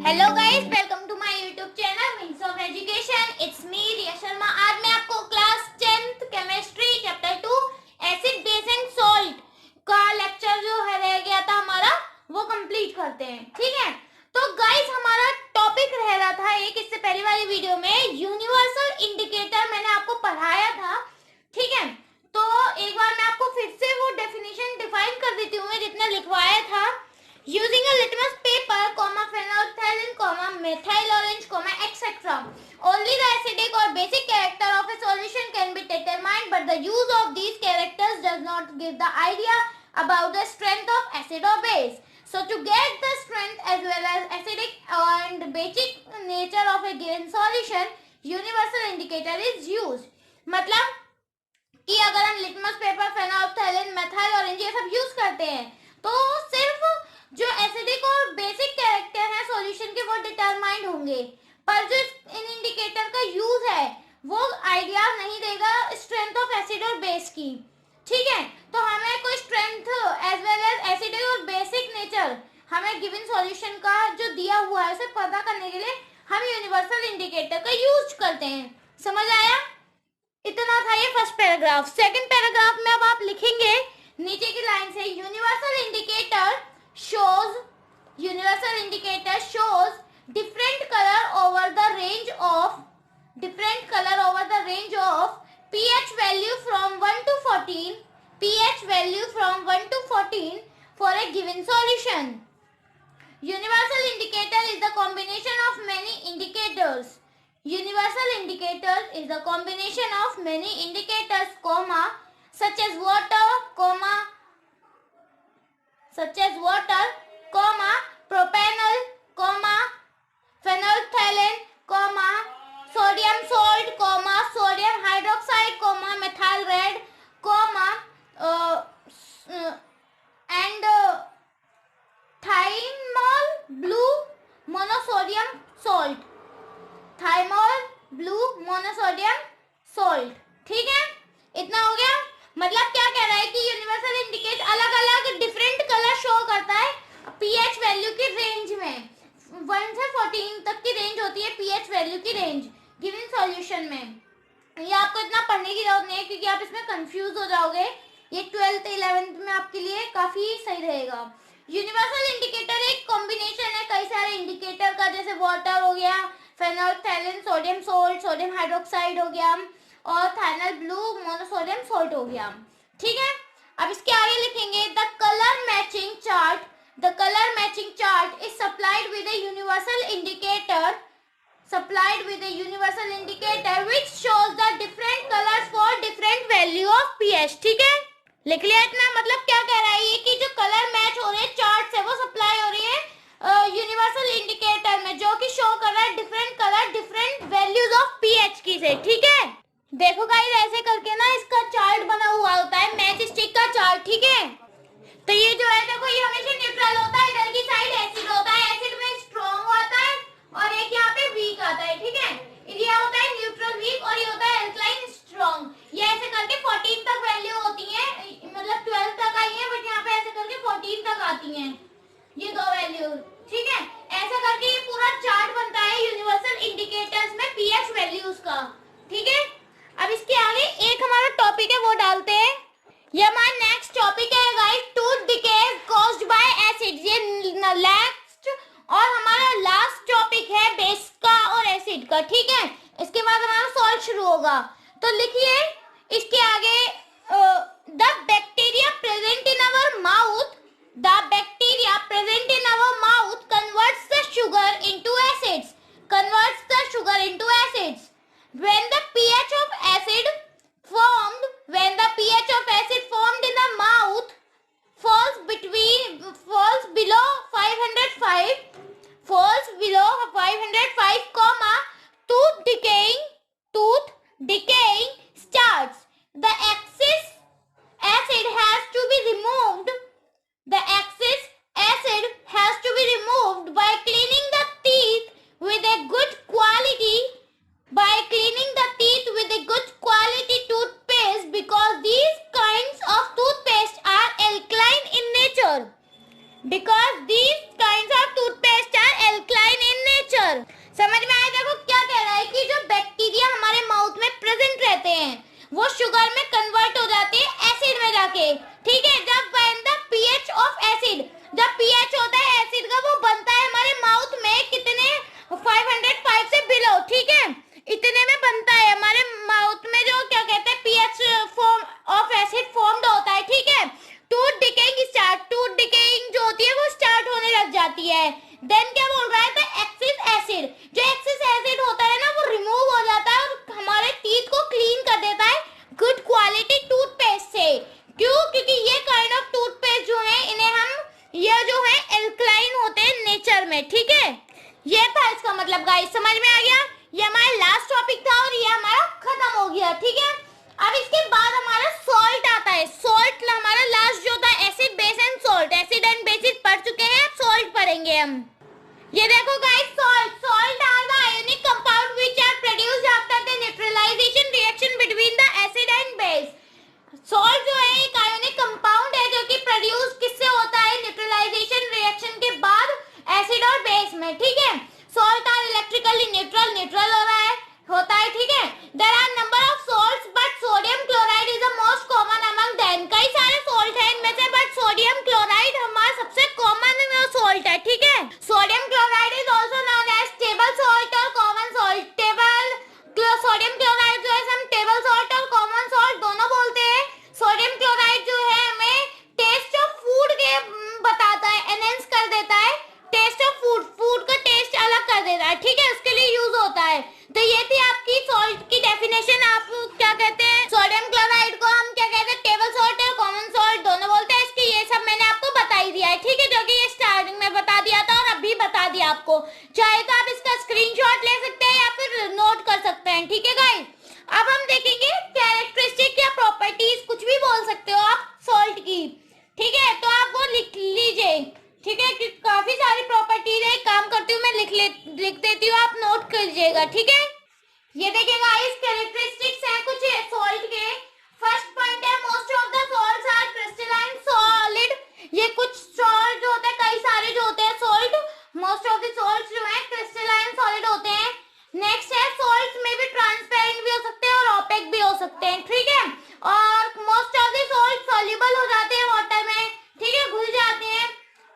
Hello guys, welcome to my YouTube channel means of education. It's me Riya Sharma. आज मैं आपको class 10th chemistry chapter 2 acid base and salt का lecture जो है रह गया था हमारा, वो कंप्लीट करते हैं। ठीक है, तो गाइस हमारा टॉपिक रह रहा था एक इससे पहली वाली वीडियो में यूनिवर्सल इंडिकेटर मैंने आपको पढ़ाया था। ठीक है, तो एक बार मैं आपको फिर से वो डेफिनेशन डिफाइन कर देती हूँ जितना लिखवाया था। Using a litmus paper, phenolphthalein, methyl orange, etc. Only the acidic or basic character of a solution can be determined, but the use of these characters does not give the idea about the strength of acid or base. So to get the strength as well as acidic and basic nature of a given solution, universal indicator is used. मतलब कि अगर हम litmus paper, फेनोल्फ्थालीन, methyl orange ये सब use करते हैं तो सिर्फ जो एसिडिक और बेसिक कैरेक्टर है सॉल्यूशन के वो डिटरमाइंड होंगे, पर जो इन इंडिकेटर का यूज है वो आइडिया नहीं देगा स्ट्रेंथ ऑफ एसिड और बेस की। ठीक है, तो हमें कोई strength as well as acidic और बेसिक नेचर हमें गिवन सॉल्यूशन का जो दिया हुआ है उसे पता करने के लिए हम यूनिवर्सल इंडिकेटर का यूज करते हैं। समझ आया? इतना था ये फर्स्ट पैराग्राफ। सेकंड पैराग्राफ में अब आप लिखेंगे नीचे की लाइन से, universal indicator shows different color over the range of pH value from 1 to 14 for a given solution. Universal indicator is the combination of many indicators. Universal indicator is the combination of many indicators, such as water, propanol, phenolphthalein, sodium salt, sodium hydroxide, methyl red, and thymol blue monosodium salt. ठीक है, इतना हो गया। मतलब क्या कह रहा है कि यूनिवर्सल इंडिकेटर अलग अलग डिफरेंट कलर शो करता है पीएच वैल्यू की रेंज में। 1 से 14 तक की रेंज होती है पीएच वैल्यू की रेंज गिवन सॉल्यूशन में। ये आपको इतना पढ़ने की जरूरत नहीं है क्योंकि आप इसमें कंफ्यूज हो जाओगे। ये 12th 11th में आपके लिए काफी सही रहेगा। यूनिवर्सल इंडिकेटर एक कॉम्बिनेशन है कई सारे इंडिकेटर का, जैसे वाटर हो गया, फेनोल्फ्थालीन, सोडियम सोल्ट, सोडियम हाइड्रोक्साइड हो गया और थाइनल ब्लू मोनोसोडियम सोल्ट हो गया। ठीक है, अब इसके आगे लिखेंगे the colour matching chart is supplied with a universal indicator which shows the different colors for different value of pH। ठीक है, लिख लिया इतना? मतलब क्या कह रहा है ये कि जो कलर मैच हो रहे हैं चार्ट से वो सप्लाई हो रही है यूनिवर्सल इंडिकेटर में, जो कि शो कर रहा है different colour different values of pH की से। ठीक है, देखो गाइस ऐसे करके ना इसका चार्ट बना हुआ होता है, मैच स्टिक का चार्ट। ठीक है, तो ये जो है देखो ये हमेशा न्यूट्रल होता है, इधर की साइड एसिड होता है, एसिड में स्ट्रॉन्ग आता है और एक यहाँ पे वीक आता है। ठीक है, ये होता है न्यूट्रल वीक और ये होता है एल्कलाइन स्ट्रॉन्ग। ये ऐसे करके 14 तक वैल्यू होती है, मतलब 12 तक आई है बट यहाँ पे ऐसे करके 14 तक आती है ये दो वैल्यू। ठीक है, ऐसे करके ये पूरा चार्ट बनता है यूनिवर्सल इंडिकेटर्स में पीएच वैल्यूज का। ठीक है, अब इसके आगे एक हमारा टॉपिक है वो डालते हैं। ये हमारा नेक्स्ट टॉपिक है guys, tooth decay caused by acid. ये नेक्स्ट और हमारा लास्ट टॉपिक है बेस का और एसिड का। ठीक है, इसके बाद हमारा सॉल्ट शुरू होगा। तो लिखिए इसके आगे, the bacteria present in our mouth converts the sugar into acids. When the pH of acid formed in the mouth falls below 505, tooth decaying starts. The excess acid has to be removed. By cleaning the teeth with a good quality toothpaste, because these kinds of toothpaste are alkaline in nature. ठीक है। जब when the pH of acid, जब pH होता है acid का, वो बनता है हमारे माउथ में कितने 505 से बिलो, ठीक है, इतने में बनता है हमारे माउथ में, जो क्या कहते हैं pH form of acid formed होता है, ठीक है। टूथ डिकेइंग जो होती है वो स्टार्ट होने लग जाती है। देन क्या बोल रहा है, तो एक्सिस एसिड, जो एक्सिस एसिड होता है ना, वो रिमूव हो जाता है और हमारे टीथ को क्लीन कर देता है गुड क्वालिटी टूथपेस्ट से। क्यों? क्योंकि ये काइंड ऑफ टूथपेस्ट जो है, इन्हें हम ये जो है एल्कलाइन होते हैं नेचर में, ठीक है। ये था इसका मतलब गाइस, समझ में आ गया। ये हमारा लास्ट टॉपिक था और ये हमारा खत्म हो गया, ठीक है। अब इसके बाद हमारा सॉल्ट आता है। सॉल्ट हमारा लास्ट जो था, acid base and salt, acid and bases पढ़ चुके हैं, अब सॉल्ट पढ़ेंगे हम। ये देखो guys, salt are the ionic compound which are produced after the neutralisation reaction between the acid and base. Salt जो है एक आयोनिक कंपाउंड है जो कि प्रोड्यूस किससे होता है, न्यूट्रलाइजेशन रिएक्शन के बाद एसिड और बेस में, ठीक है। सॉल्ट आर इलेक्ट्रिकली न्यूट्रल होता है, ठीक है। There are number of salts but sodium chloride is the most common among them. कई सारे सॉल्ट हैं इनमें से, बट सोडियम क्लोराइड हमारा सबसे कॉमन सॉल्ट है, ठीक है। Sodium chloride is also known as table salt और कॉमन सॉल्ट। सोडियम क्लोराइड जो है हम टेबल सॉल्ट और कॉमन सॉल्ट दोनों बोलते हैं। सोडियम क्लोराइड जो है हमें टेस्ट ऑफ फूड के बताता है, एनहेंस कर देता है टेस्ट ऑफ फूड का टेस्ट अलग कर देता है, ठीक है, उसके लिए यूज होता है। तो ये थी आपकी सॉल्ट की डेफिनेशन। आप क्या कहते हैं, सोडियम क्लोराइड को हम क्या कहते हैं, टेबल सॉल्ट और कॉमन सॉल्ट दोनों बोलते हैं। इसकी ये सब मैंने आपको बता ही दिया है, ठीक है, जो कि ये स्टार्टिंग में बता दिया था और अभी बता दिया आपको। चाहे तो आप इसका स्क्रीनशॉट ले सकते हैं या फिर नोट कर सकते हैं, ठीक है गाइस। अब हम देखेंगे कैरेक्टरिस्टिक या प्रॉपर्टीज, कुछ भी बोल सकते हो आप सॉल्ट की, ठीक है। तो आप वो लिख लीजिए, ठीक है, कि काफी सारी प्रॉपर्टीज है। एक काम करती हूँ मैं लिख देती हूँ, आप नोट कर लीजिएगा, ठीक है। ये देखिएगा, इस कैरेक्टरिस्टिक्स है कुछ सॉल्ट के। फर्स्ट पॉइंट है, most of the salts are crystalline solid. ये कुछ सॉल्ट जो होते हैं, कई सारे जो होते हैं salt, most of the salts जो है क्रिस्टलाइन सॉलिड होते हैं। नेक्स्ट है, सॉल्ट्स में भी ट्रांसपेरेंट भी हो सकते हैं और ओपेक भी हो सकते हैं, ठीक है। और most of the salt soluble हो जाते हैं वाटर में, ठीक है, घुल जाते हैं।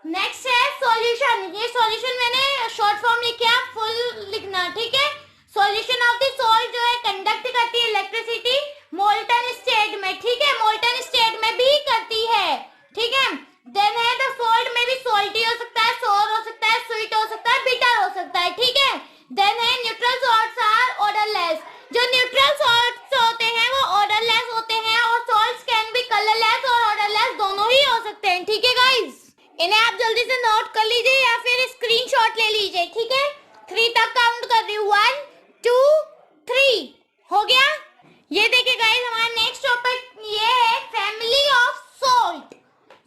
नेक्स्ट है सॉल्यूशन। ये सॉल्यूशन मैंने शॉर्ट फॉर्म लिखा, फुल लिखना, ठीक है। सॉल्यूशन ऑफ द सॉल्ट जो है कंडक्ट करती है इलेक्ट्रिसिटी मोल्टन स्टेट में, ठीक है, मोल्टन स्टेट में भी करती है, ठीक है। देन है द सॉल्ट में भी सॉल्टी हो सकता है, सोर हो सकता है, स्वीट हो सकता है, बिटर हो सकता है, ठीक है। देन है न्यूट्रल सॉल्ट्स आर ऑर्डरलेस। जो न्यूट्रल सॉल्ट्स होते हैं वो ऑर्डरलेस होते हैं, और सॉल्ट्स कैन बी कलरलेस और ऑर्डरलेस दोनों ही हो सकते हैं, ठीक है गाइस। इन्हें आप जल्दी से नोट कर लीजिए या फिर स्क्रीनशॉट ले लीजिए, ठीक है। 3 तक काउंट कर रही हूँ, 1 2 3, हो गया। ये देखिए गाइस, हमारा नेक्स्ट टॉपिक ये है फैमिली ऑफ सॉल्ट।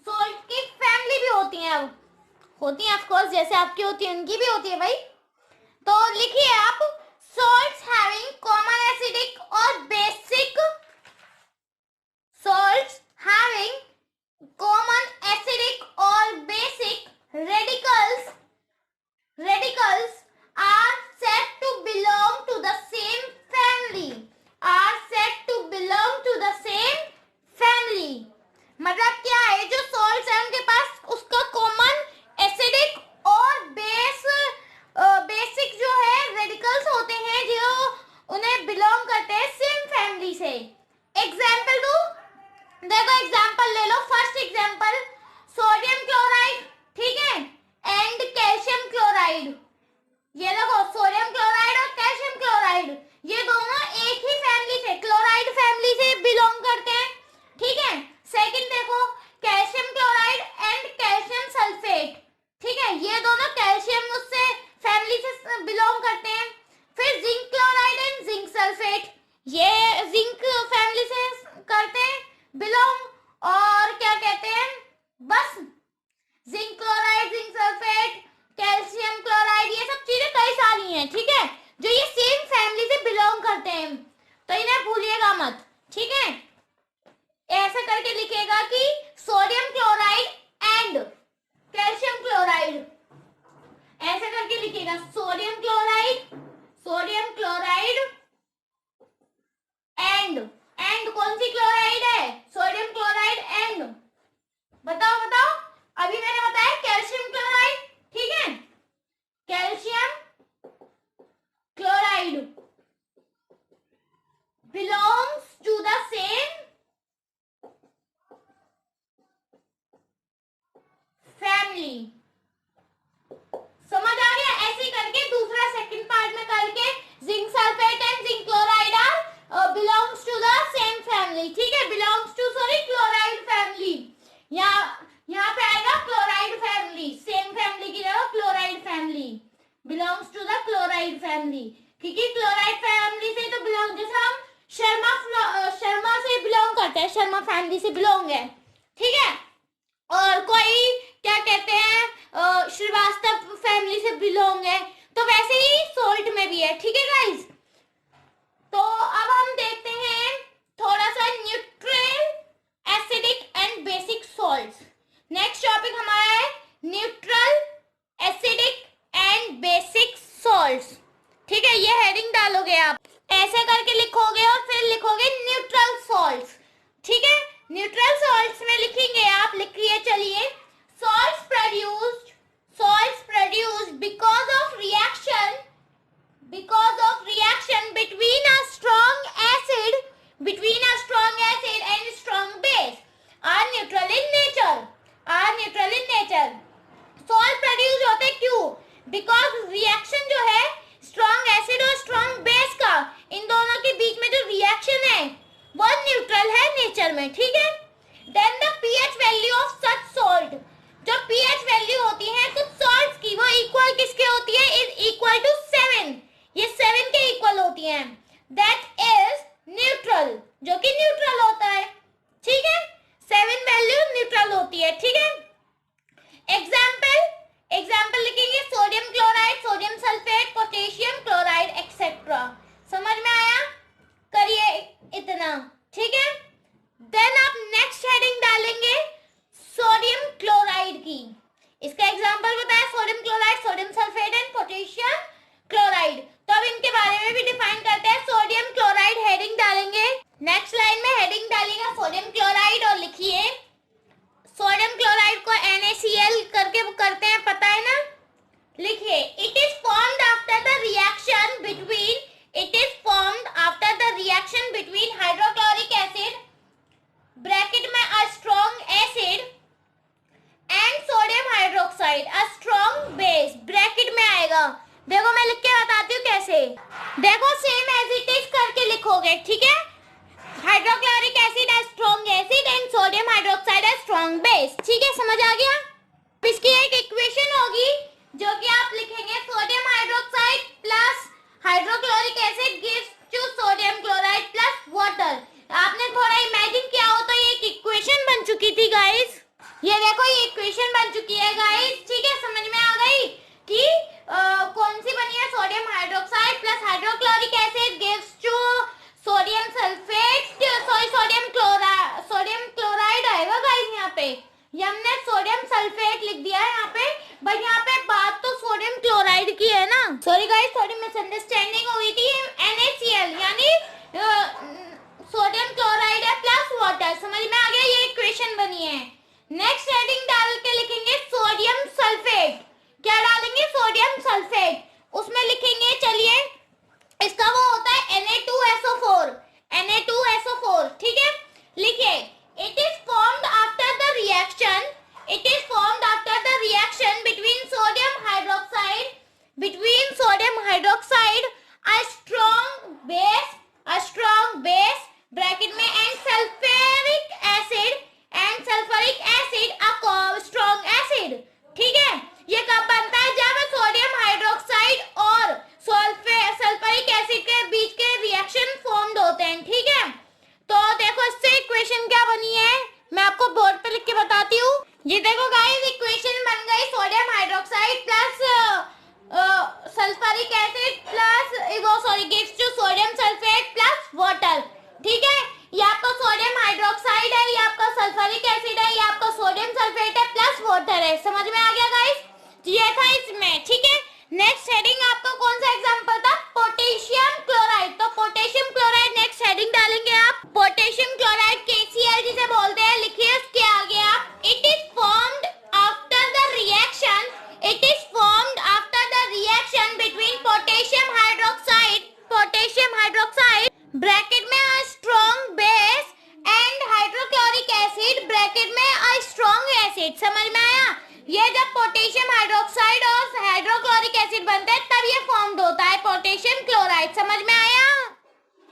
सॉल्ट की फैमिली भी होती है, अब होती है ऑफ कोर्स, जैसे आपकी होती है उनकी भी होती है भाई। तो लिखिए आप, सॉल्ट्स हैविंग कॉमन एसिडिक और basic, salts having common acidic or basic radicals are said to belong to the same family, मतलब क्या है, जो सॉल्ट्स है उनके पास उसका कॉमन एसिडिक और बेसिक जो है रेडिकल्स होते हैं जो उन्हें बिलोंग करते हैं सेम फैमिली से। एग्जाम्पल दो, देखो एग्जाम्पल ले लो। फर्स्ट एग्जाम्पल, सोडियम क्लोराइड, ठीक है, एंड कैल्शियम क्लोराइड। ये देखो, सोडियम क्लोराइड और कैल्शियम क्लोराइड, ये दोनों एक ही फैमिली से, क्लोराइड फैमिली से बिलोंग करते हैं, ठीक है। सेकंड देखो, calcium chloride and calcium sulphate, ठीक है, ये दोनों कैल्शियम उससे फैमिली से बिलोंग करते हैं। फिर zinc chloride and zinc sulphate, ये जिंक फैमिली से करते हैं बिलोंग। और क्या कहते हैं, बस zinc chloride, zinc sulphate, calcium chloride, ये सब चीजें कई सारी हैं, ठीक है, जो ये सेम फैमिली से बिलोंग करते हैं, तो इन्हें भूलिएगा मत, ठीक है। ऐसे करके फैमिली। समझ आ गया? ऐसे करके दूसरा सेकंड पार्ट में करके zinc sulphate and zinc chloride are belongs to the same family. ठीक है, belongs to sorry chloride family. यहाँ पे आएगा क्लोराइड फैमिली, सेम फैमिली की जगह chloride family, belongs to the chloride family. क्योंकि क्लोराइड फैमिली से तो बिलोंग, जैसे हम शर्मा से बिलोंग करते हैं, शर्मा फैमिली से बिलोंग है। ठीक है, और कोई क्या कहते हैं श्रीवास्तव फैमिली से बिलोंग है, तो वैसे ही सोल्ट में भी है। ठीक है गाइस, तो अब हम देखते हैं थोड़ा सा neutral, acidic and basic salts. Next topic हमारा है neutral, acidic and basic salts. ठीक है, ये हेडिंग डालोगे आप, ऐसे करके लिखोगे और फिर लिखोगे न्यूट्रल सॉल्ट्स। ठीक है, न्यूट्रल सॉल्ट्स में लिखेंगे आप, लिखिए चलिए, salts produced because of reaction between a strong acid and strong base are neutral in nature। salt produce होते क्यों? because reaction जो है strong acid और strong base का, इन दोनों के बीच में जो reaction है वो न्यूट्रल है नेचर में। ठीक है, then the pH value of such salt, जो pH वैल्यू होती है कुछ सॉल्ट्स की, वो इक्वल किसके होती है? Is equal to 7। ये 7 के इक्वल होती है। दैट इज न्यूट्रल, जो कि न्यूट्रल होता है। ठीक है, 7 वैल्यू न्यूट्रल होती है। ठीक है, एग्जाम्पल लिखेंगे sodium chloride, sodium sulphate, potassium chloride etcetera. समझ में आया? करिए इतना। ठीक है, देन आप नेक्स्ट हेडिंग डालेंगे सोडियम क्लोराइड की। इसका एग्जांपल बताया sodium chloride, sodium sulphate and potassium chloride. तो अब इनके बारे में भी डिफाइन करते हैं। सोडियम क्लोराइड हेडिंग डालेंगे, नेक्स्ट लाइन में हेडिंग डालेगा सोडियम क्लोराइड और लिखिए सोडियम क्लोराइड को NaCl करके करते हैं, पता है ना? लिखिए it is formed after the reaction between hydrochloric acid bracket में a strong acid and sodium hydroxide a strong base, bracket में आएगा। देखो मैं लिख के बताती हूँ कैसे। देखो सेम एज इट इज करके लिखोगे। ठीक है, hydrochloric acid as strong acid and sodium hydroxide as strong base. ठीक है, समझ आ गया? इसकी एक इक्वेशन होगी जो कि आप लिखेंगे sodium hydroxide plus hydrochloric acid gives to sodium chloride plus water. आपने थोड़ा इमेजिन किया हो तो ये एक इक्वेशन बन चुकी थी गाइस। ये देखो ये इक्वेशन बन चुकी है गाइस। ठीक है, समझ में आ गई कि कौन सी बनी है? Sodium hydroxide plus hydrochloric acid gives to sodium sulphate, sorry sodium chloride आएगा गाइस। यहाँ पे हमने सोडियम सल्फेट लिख दिया है यहाँ पे, बट यहाँ पे बात तो सोडियम क्लोराइड की है ना। सॉरी गाइस, थोड़ी मिसअंडरस्टैंडिंग हो गई थी। NaCl यानी सोडियम क्लोराइड है प्लस वाटर। समझ में आ गया? ये इक्वेशन बनी है। नेक्स्ट हेडिंग डाल के लिखेंगे सोडियम सल्फेट। क्या डालेंगे? Sodium sulphate. उसमें लिखेंगे चलिए, इसका वो होता है Na2SO4। ठीक है, लिखिए it is formed after the reaction between sodium hydroxide a strong base bracket में and sulphuric acid a strong acid। ठीक है, ये कब बनता है? जब सोडियम हाइड्रोक्साइड और सल्फ्यूरिक एसिड के बीच के रिएक्शन फॉर्म्ड होते हैं। ठीक है, तो देखो इससे इक्वेशन क्या बनी है, मैं आपको बोर्ड पे लिख के बताती हूँ। ये देखो गाइस, इक्वेशन बन गई sodium hydroxide plus sulphuric acid plus gives to sodium sulphate plus water. ठीक है, ये आपका सोडियम हाइड्रोक्साइड है, ये आपका सल्फ्यूरिक एसिड है, ये आपका सोडियम सल्फेट है प्लस वाटर है। समझ में आ गया गाइस? ये था इसमें। ठीक है, नेक्स्ट हेडिंग आपका कौन सा एग्जांपल था? Potassium chloride. तो पोटेशियम क्लोराइड नेक्स्ट हेडिंग डालेंगे आप। पोटेशियम क्लोराइड KCl जिसे बोलते हैं, लिखिए उसके आगे आप it is formed after the reaction between potassium hydroxide bracket में a strong base and hydrochloric acid bracket में अ स्ट्रॉन्ग एसिड। समझ में आया? ये जब पोटेशियम हाइड्रोक्साइड और हाइड्रोक्लोरिक एसिड बनते हैं तब ये फॉर्म्ड होता है पोटेशियम क्लोराइड। समझ में आया?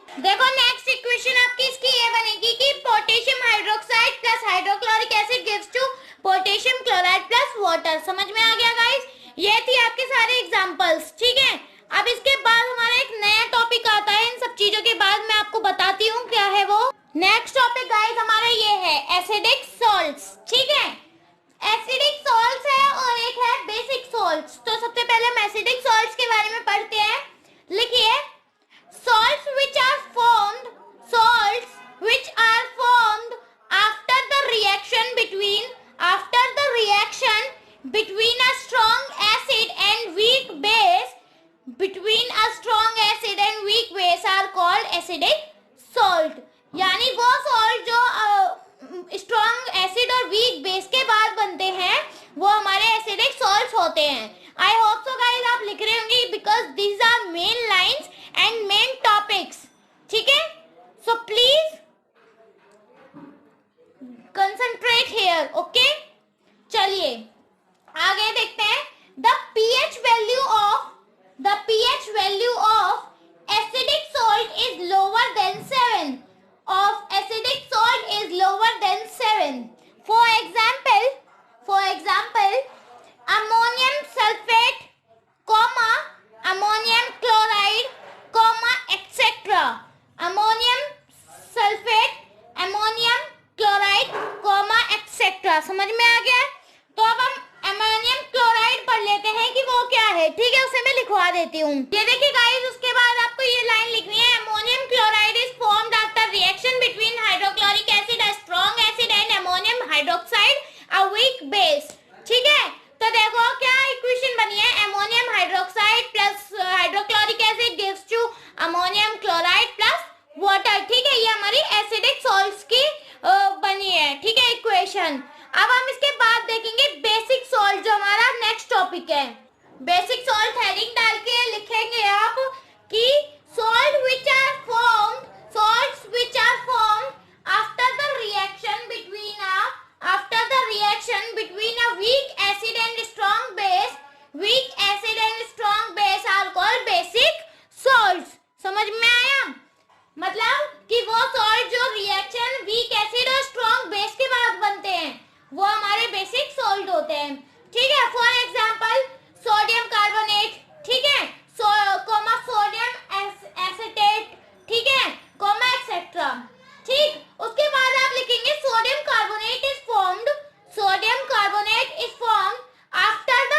देखो नेक्स्ट इक्वेशन आपकी इसकी ये बनेगी कि potassium hydroxide plus hydrochloric acid gives to potassium chloride plus water. समझ में आ गया गाइस? ये थी आपके सारे एग्जांपल्स, ठीक है। अब इसके बाद हमारा एक नया टॉपिक आता है। इन सब चीजों के बाद मैं आपको बताती हूँ क्या है वो। नेक्स्ट टॉपिक गाइस हमारा ये है एसिडिक सॉल्ट्स, ठीक है। एसिडिक सॉल्ट्स है और एक है बेसिक सॉल्ट्स। तो सबसे पहले हम एसिडिक सॉल्ट्स के बारे में पढ़ते हैं। लिखिए, salts which are formed after the reaction between a strong acid and weak base are called acidic salt। यानी वो सॉल्ट जो स्ट्रॉन्ग एसिड और वीक बेस के बाद बनते हैं वो हमारे एसिडिक सॉल्ट्स होते हैं। आई होप सो गाइस आप लिख रहे होंगे because these are main lines and main topics, ठीक है। So please concentrate here, okay. चलिए आगे देखते हैं। The pH value of acidic salt is lower than 7 for example ammonium sulfate, ammonium chloride, etc. ammonium sulfate, ammonium chloride, etc. समझ में आ गया? तो अब हम अमोनियम क्लोराइड पढ़ लेते हैं कि वो क्या है, ठीक है। उसे मैं लिखवा देती हूँ। ये देखिए गाइस, उसके बाद आपको ये लाइन लिखनी है। Ammonium chloride is formed after reaction between hydrochloric acid, a strong acid, and ammonium hydroxide, a weak base, ठीक है। तो देखो क्या इक्वेशन बनी है, ammonium hydroxide plus hydrochloric acid gives to ammonium chloride plus water, ठीक है। ये हमारी एसिडिक सॉल्ट्स की बनी है, ठीक है, इक्वेशन। अब हम इसके बाद देखेंगे बेसिक सॉल्ट, जो हमारा नेक्स्ट टॉपिक है। बेसिक सॉल्ट हेडिंग डाल के लिखेंगे आप कि salts which are formed after the reaction between a weak acid and strong base are called basic salts. समझ में आया? मतलब कि वो सॉल्ट जो रिएक्शन वीक एसिड और स्ट्रॉन्ग बेस के बाद बनते हैं वो हमारे बेसिक सॉल्ट होते हैं, ठीक है। फॉर एग्जांपल सोडियम कार्बोनेट, ठीक है, सोडियम एसीटेट, ठीक है, एक्सेट्रा, ठीक। उसके बाद आप लिखेंगे sodium carbonate is formed after the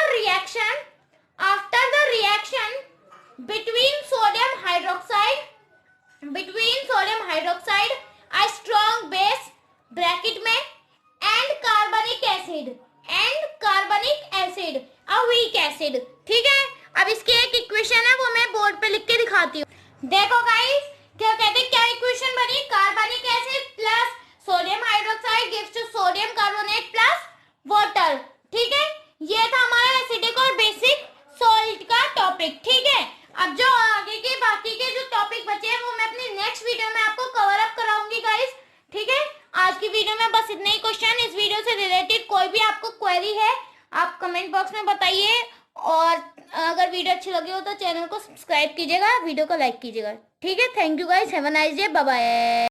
reaction between sodium hydroxide a strong base bracket में एंड कार्बनिक एसिड अ वीक एसिड, ठीक है। अब इसकी एक इक्वेशन है वो मैं बोर्ड पे लिख के दिखाती हूँ। देखो गाइस क्या कहते हैं, क्या इक्वेशन बनी, carbonic acid plus sodium hydroxide gives to sodium carbonate plus water, ठीक है। ये था हमारा एसिडिक और बेसिक सॉल्ट का टॉपिक, ठीक है। अब जो आगे के बाकी के जो टॉपिक बचे हैं वो मैं अपनी नेक्स्ट वीडियो में आपको कवर अप कराऊंगी गाइस, ठीक है। आज की वीडियो में बस इतने ही क्वेश्चन। इस वीडियो से रिलेटेड कोई भी आपको क्वेरी है आप कमेंट बॉक्स में बताइए, और अगर वीडियो अच्छी लगी हो तो चैनल को सब्सक्राइब कीजिएगा, वीडियो को लाइक कीजिएगा, ठीक है। Thank you guys, have a nice day, bye bye.